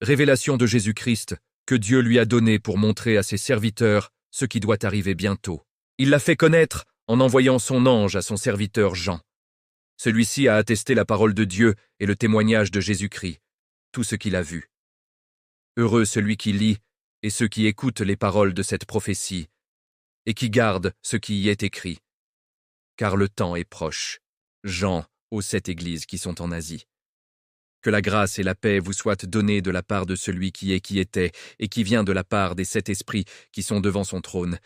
Révélation de Jésus-Christ que Dieu lui a donnée pour montrer à ses serviteurs ce qui doit arriver bientôt. Il l'a fait connaître en envoyant son ange à son serviteur Jean. Celui-ci a attesté la parole de Dieu et le témoignage de Jésus-Christ, tout ce qu'il a vu. Heureux celui qui lit et ceux qui écoutent les paroles de cette prophétie et qui gardent ce qui y est écrit. Car le temps est proche. Jean aux 7 églises qui sont en Asie. Que la grâce et la paix vous soient données de la part de celui qui est, qui était, et qui vient de la part des 7 esprits qui sont devant son trône,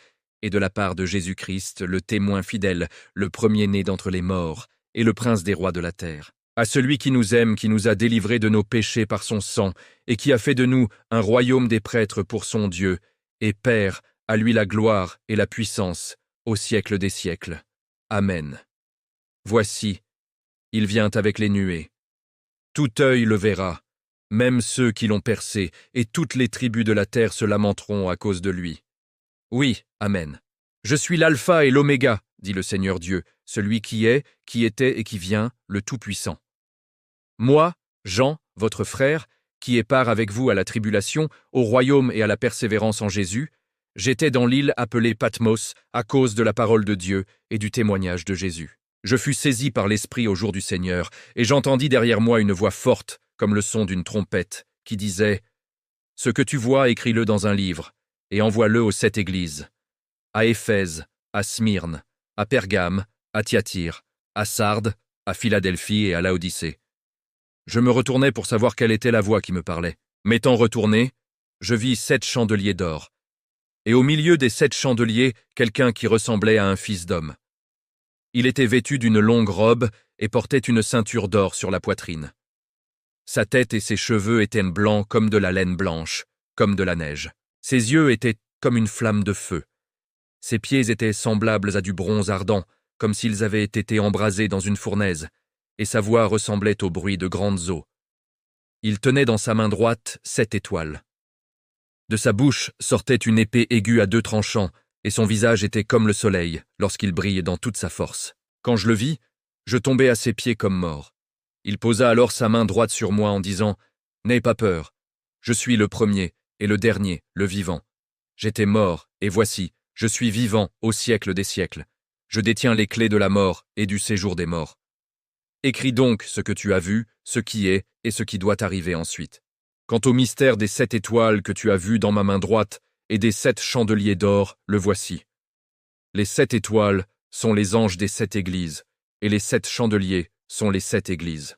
et de la part de Jésus-Christ, le témoin fidèle, le premier-né d'entre les morts, et le prince des rois de la terre. À celui qui nous aime, qui nous a délivrés de nos péchés par son sang, et qui a fait de nous un royaume des prêtres pour son Dieu, et Père, à lui la gloire et la puissance, au siècle des siècles. Amen. Voici, il vient avec les nuées. Tout œil le verra, même ceux qui l'ont percé, et toutes les tribus de la terre se lamenteront à cause de lui. Oui, Amen. Je suis l'alpha et l'oméga, dit le Seigneur Dieu, celui qui est, qui était et qui vient, le Tout-Puissant. Moi, Jean, votre frère, qui ai part avec vous à la tribulation, au royaume et à la persévérance en Jésus, j'étais dans l'île appelée Patmos à cause de la parole de Dieu et du témoignage de Jésus. Je fus saisi par l'Esprit au jour du Seigneur, et j'entendis derrière moi une voix forte, comme le son d'une trompette, qui disait « Ce que tu vois, écris-le dans un livre, et envoie-le aux 7 églises, à Éphèse, à Smyrne, à Pergame, à Thyatire, à Sardes, à Philadelphie et à Laodicée. » Je me retournai pour savoir quelle était la voix qui me parlait. M'étant retourné, je vis 7 chandeliers d'or, et au milieu des 7 chandeliers, quelqu'un qui ressemblait à un fils d'homme. Il était vêtu d'une longue robe et portait une ceinture d'or sur la poitrine. Sa tête et ses cheveux étaient blancs comme de la laine blanche, comme de la neige. Ses yeux étaient comme une flamme de feu. Ses pieds étaient semblables à du bronze ardent, comme s'ils avaient été embrasés dans une fournaise, et sa voix ressemblait au bruit de grandes eaux. Il tenait dans sa main droite 7 étoiles. De sa bouche sortait une épée aiguë à 2 tranchants, et son visage était comme le soleil lorsqu'il brille dans toute sa force. Quand je le vis, je tombai à ses pieds comme mort. Il posa alors sa main droite sur moi en disant « N'aie pas peur, je suis le premier et le dernier, le vivant. J'étais mort, et voici, je suis vivant au siècle des siècles. Je détiens les clés de la mort et du séjour des morts. Écris donc ce que tu as vu, ce qui est et ce qui doit arriver ensuite. Quant au mystère des 7 étoiles que tu as vues dans ma main droite et des 7 chandeliers d'or, le voici. Les 7 étoiles sont les anges des 7 églises, et les 7 chandeliers sont les 7 églises.